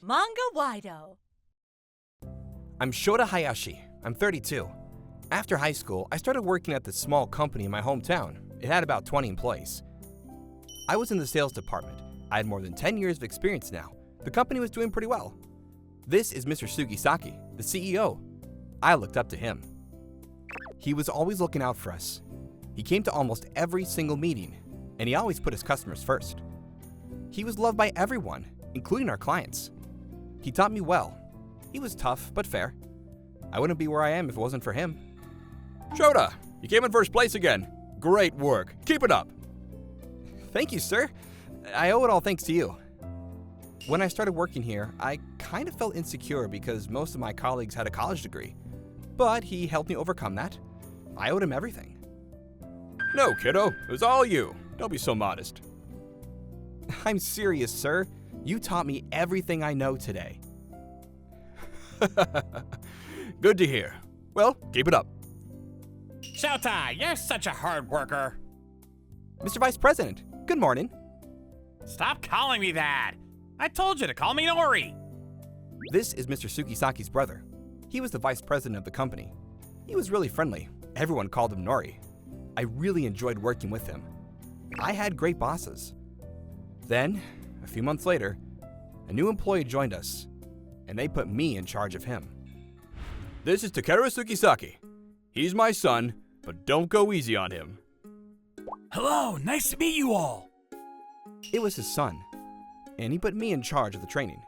Manga-Waido. I'm Shota Hayashi. I'm 32. After high school, I started working at this small company in my hometown. It had about 20 employees. I was in the sales department. I had more than 10 years of experience now. The company was doing pretty well. This is Mr. Sugisaki, the CEO. I looked up to him. He was always looking out for us. He came to almost every single meeting, and he always put his customers first. He was loved by everyone, including our clients. He taught me well. He was tough, but fair. I wouldn't be where I am if it wasn't for him. Shota, you came in first place again. Great work. Keep it up. Thank you, sir. I owe it all thanks to you. When I started working here, I kind of felt insecure because most of my colleagues had a college degree. But he helped me overcome that. I owed him everything. No, kiddo. It was all you. Don't be so modest. I'm serious, sir. You taught me everything I know today. Good to hear. Well, keep it up. Shota, you're such a hard worker. Mr. Vice President, good morning. Stop calling me that. I told you to call me Nori. This is Mr. Sugisaki's brother. He was the vice president of the company. He was really friendly. Everyone called him Nori. I really enjoyed working with him. I had great bosses. Then, a few months later, a new employee joined us, and they put me in charge of him. This is Takeru Sugisaki. He's my son, but don't go easy on him. Hello, nice to meet you all. It was his son, and he put me in charge of the training.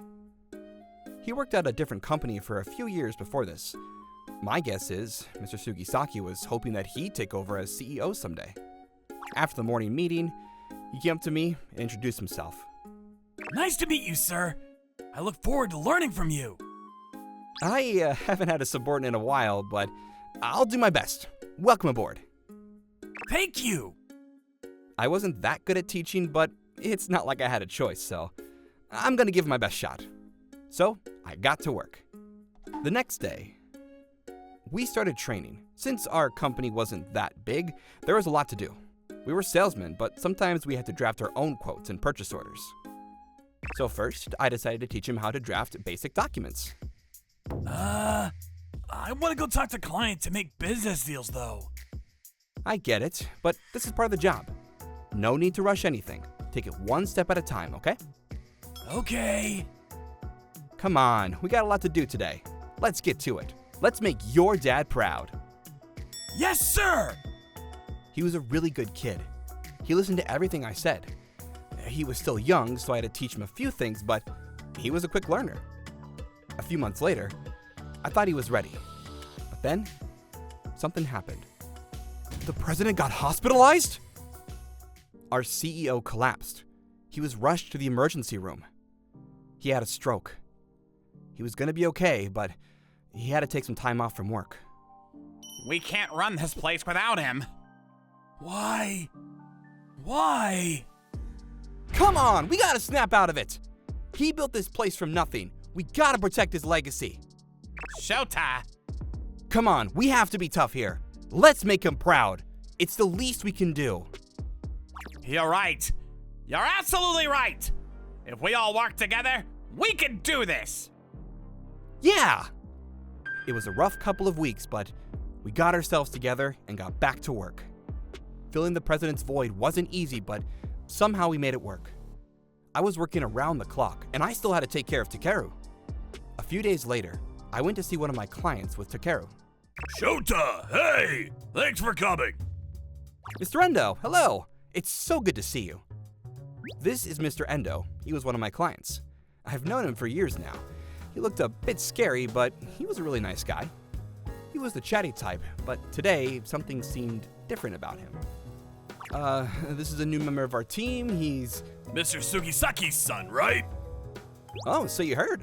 He worked at a different company for a few years before this. My guess is Mr. Sugisaki was hoping that he'd take over as CEO someday. After the morning meeting, he came up to me and introduced himself. Nice to meet you, sir. I look forward to learning from you. I haven't had a subordinate in a while, but I'll do my best. Welcome aboard. Thank you. I wasn't that good at teaching, but it's not like I had a choice, so I'm gonna give it my best shot. So I got to work. The next day, we started training. Since our company wasn't that big, there was a lot to do. We were salesmen, but sometimes we had to draft our own quotes and purchase orders. So first, I decided to teach him how to draft basic documents. I want to go talk to clients to make business deals, though. I get it, but this is part of the job. No need to rush anything. Take it one step at a time, okay? Okay. Come on, we got a lot to do today. Let's get to it. Let's make your dad proud. Yes, sir! He was a really good kid. He listened to everything I said. He was still young, so I had to teach him a few things, but he was a quick learner. A few months later, I thought he was ready. But then, something happened. The president got hospitalized? Our CEO collapsed. He was rushed to the emergency room. He had a stroke. He was gonna be okay, but he had to take some time off from work. We can't run this place without him. Why? Why? Come on, we gotta snap out of it. He built this place from nothing. We gotta protect his legacy. Shota! Come on, we have to be tough here. Let's make him proud. It's the least we can do. You're right. You're absolutely right. If we all work together, we can do this. Yeah! It was a rough couple of weeks, but we got ourselves together and got back to work. Filling the president's void wasn't easy, but somehow we made it work. I was working around the clock, and I still had to take care of Takeru. A few days later, I went to see one of my clients with Takeru. Shota, hey! Thanks for coming. Mr. Endo, hello! It's so good to see you. This is Mr. Endo. He was one of my clients. I've known him for years now. He looked a bit scary, but he was a really nice guy. He was the chatty type, but today, something seemed different about him. This is a new member of our team. He's Mr. Sugisaki's son, right? Oh, so you heard.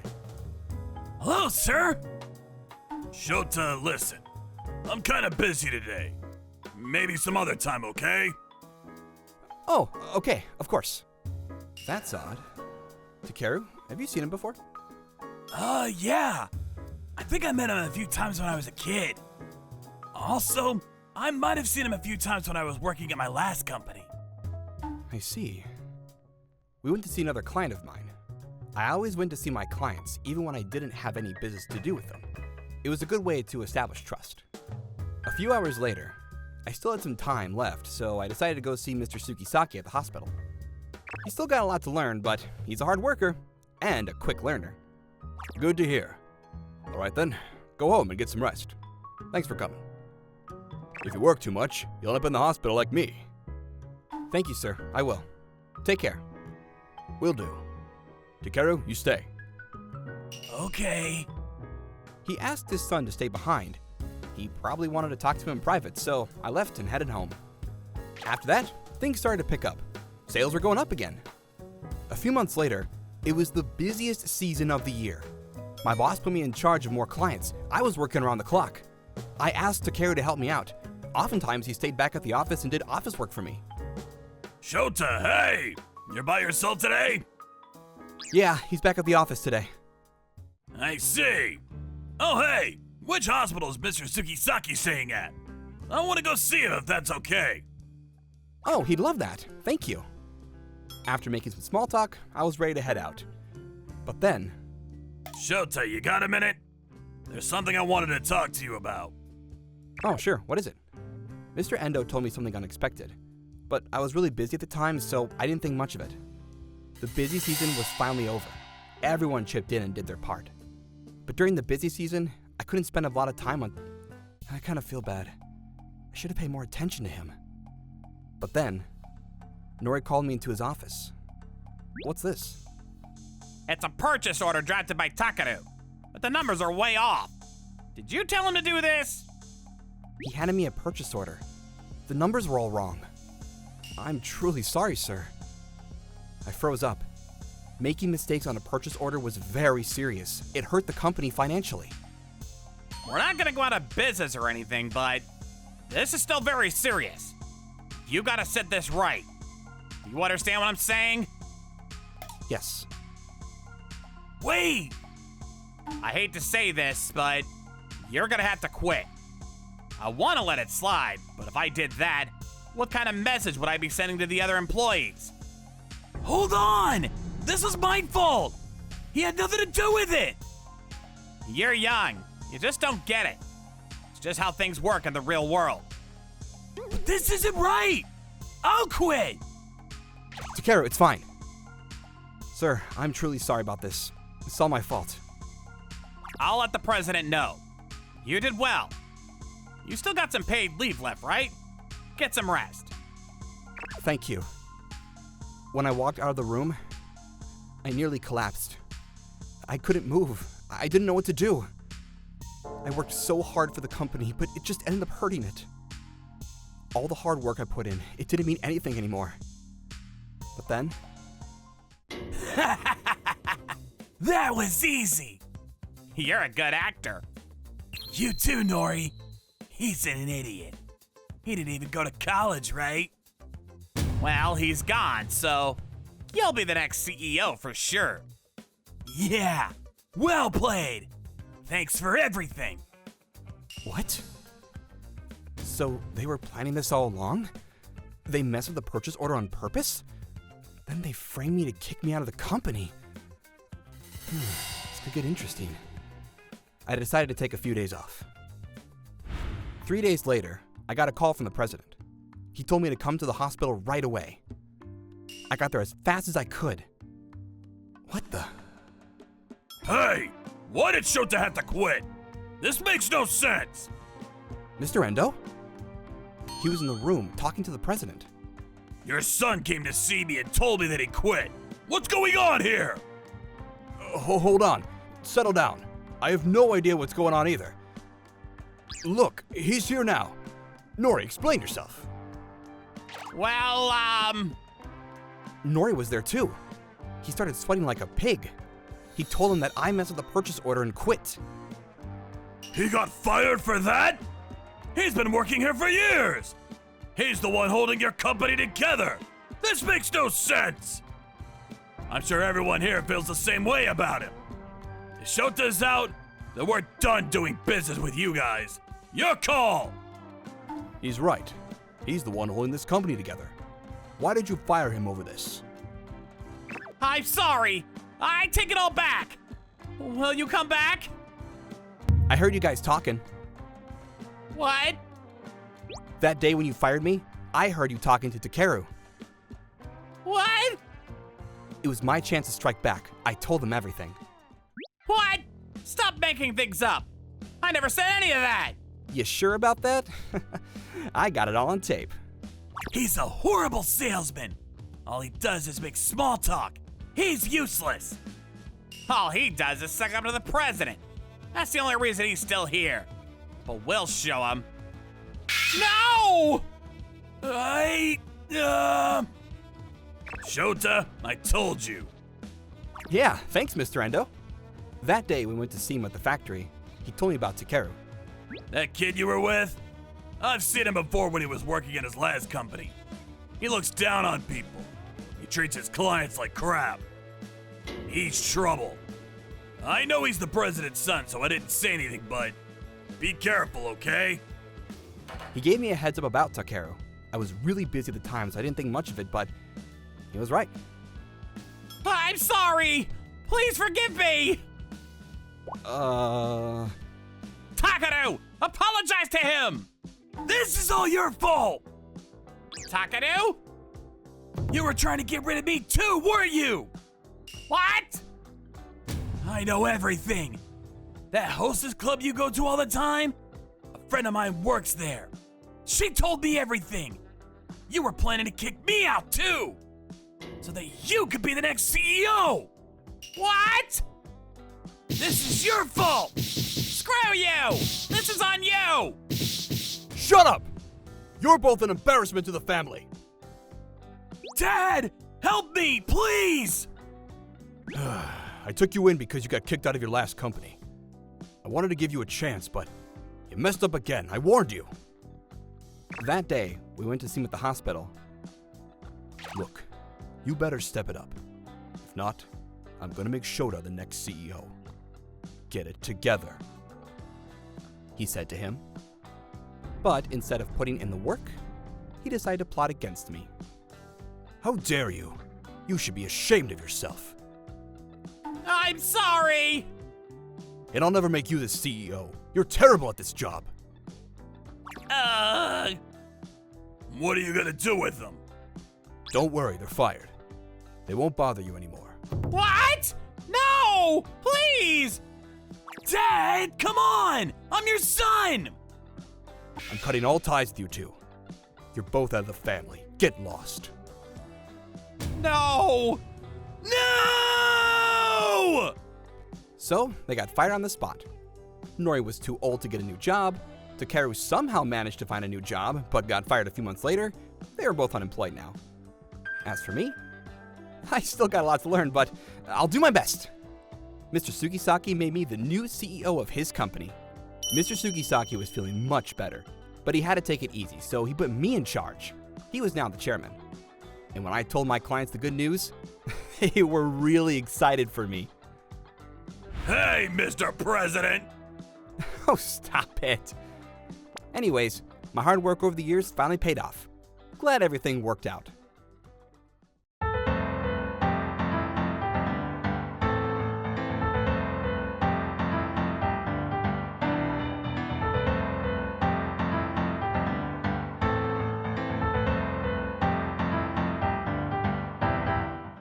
Hello, sir. Shota, listen. I'm kind of busy today. Maybe some other time, okay? Oh, okay, of course. That's odd. Takeru, have you seen him before? Yeah. I think I met him a few times when I was a kid. Also, I might have seen him a few times when I was working at my last company. I see. We went to see another client of mine. I always went to see my clients, even when I didn't have any business to do with them. It was a good way to establish trust. A few hours later, I still had some time left, so I decided to go see Mr. Tsukisaki at the hospital. He's still got a lot to learn, but he's a hard worker and a quick learner. Good to hear. All right then, go home and get some rest. Thanks for coming. If you work too much, you'll end up in the hospital like me. Thank you, sir. I will. Take care. Will do. Takeru, you stay. Okay. He asked his son to stay behind. He probably wanted to talk to him in private, so I left and headed home. After that, things started to pick up. Sales were going up again. A few months later, it was the busiest season of the year. My boss put me in charge of more clients. I was working around the clock. I asked Takeru to help me out. Oftentimes, he stayed back at the office and did office work for me. Shota, hey! You're by yourself today? Yeah, he's back at the office today. I see. Oh, hey! Which hospital is Mr. Tsukisaki staying at? I want to go see him if that's okay. Oh, he'd love that. Thank you. After making some small talk, I was ready to head out. But then... Shota, you got a minute? There's something I wanted to talk to you about. Oh, sure. What is it? Mr. Endo told me something unexpected. But I was really busy at the time, so I didn't think much of it. The busy season was finally over. Everyone chipped in and did their part. But during the busy season, I couldn't spend a lot of time on... I kind of feel bad. I should have paid more attention to him. But then, Nori called me into his office. What's this? It's a purchase order drafted by Takeru, but the numbers are way off. Did you tell him to do this? He handed me a purchase order. The numbers were all wrong. I'm truly sorry, sir. I froze up. Making mistakes on a purchase order was very serious. It hurt the company financially. We're not gonna go out of business or anything, but this is still very serious. You gotta set this right. Do you understand what I'm saying? Yes. Wait! I hate to say this, but you're gonna have to quit. I wanna let it slide, but if I did that, what kind of message would I be sending to the other employees? Hold on! This was my fault! He had nothing to do with it! You're young. You just don't get it. It's just how things work in the real world. But this isn't right! I'll quit! Takeru, it's fine. Sir, I'm truly sorry about this. It's all my fault. I'll let the president know. You did well. You still got some paid leave left, right? Get some rest. Thank you. When I walked out of the room, I nearly collapsed. I couldn't move. I didn't know what to do. I worked so hard for the company, but it just ended up hurting it. All the hard work I put in, it didn't mean anything anymore. But then... That was easy! You're a good actor. You too, Nori. He's an idiot. He didn't even go to college, right? Well, he's gone, so you'll be the next CEO for sure. Yeah, well played. Thanks for everything. What? So they were planning this all along? They messed with the purchase order on purpose? Then they framed me to kick me out of the company. This could get interesting. I decided to take a few days off. 3 days later, I got a call from the president. He told me to come to the hospital right away. I got there as fast as I could. What the? Hey, why did Shota have to quit? This makes no sense. Mr. Endo? He was in the room talking to the president. Your son came to see me and told me that he quit. What's going on here? Hold on. Settle down. I have no idea what's going on either. Look, he's here now. Nori, explain yourself. Well, Nori was there too. He started sweating like a pig. He told him that I messed with the purchase order and quit. He got fired for that? He's been working here for years. He's the one holding your company together. This makes no sense. I'm sure everyone here feels the same way about him. If Shota's out, then we're done doing business with you guys. Your call. He's right. He's the one holding this company together. Why did you fire him over this? I'm sorry. I take it all back. Will you come back? I heard you guys talking. What? That day when you fired me, I heard you talking to Takeru. What? It was my chance to strike back. I told him everything. What? Stop making things up. I never said any of that. You sure about that? I got it all on tape. He's a horrible salesman. All he does is make small talk. He's useless. All he does is suck up to the president. That's the only reason he's still here. But we'll show him. No! Shota, I told you. Yeah, thanks, Mr. Endo. That day we went to see him at the factory. He told me about Takeru. That kid you were with? I've seen him before when he was working at his last company. He looks down on people. He treats his clients like crap. He's trouble. I know he's the president's son, so I didn't say anything, but be careful, okay? He gave me a heads up about Takeru. I was really busy at the time, so I didn't think much of it, but he was right. I'm sorry. Please forgive me. Uh... Takeru, apologize to him. This is all your fault! Takeru? You were trying to get rid of me too, weren't you? What? I know everything. That hostess club you go to all the time? A friend of mine works there. She told me everything. You were planning to kick me out too, so that you could be the next CEO. What? This is your fault. Screw you! This is on you! Shut up! You're both an embarrassment to the family. Dad, help me, please! I took you in because you got kicked out of your last company. I wanted to give you a chance, but you messed up again. I warned you. That day, we went to see him at the hospital. Look, you better step it up. If not, I'm gonna make Shota the next CEO. Get it together. He said to him. But instead of putting in the work, he decided to plot against me. How dare you? You should be ashamed of yourself. I'm sorry! And I'll never make you the CEO. You're terrible at this job. What are you gonna do with them? Don't worry, they're fired. They won't bother you anymore. What? No! Please! Dad, come on! I'm your son! I'm cutting all ties with you two. You're both out of the family. Get lost. No! No! So they got fired on the spot. Nori was too old to get a new job. Takeru somehow managed to find a new job, but got fired a few months later. They were both unemployed now. As for me, I still got a lot to learn, but I'll do my best. Mr. Sugisaki made me the new CEO of his company. Mr. Sugisaki was feeling much better, but he had to take it easy, so he put me in charge. He was now the chairman. And when I told my clients the good news, they were really excited for me. Hey, Mr. President! Oh, stop it. Anyways, my hard work over the years finally paid off. Glad everything worked out.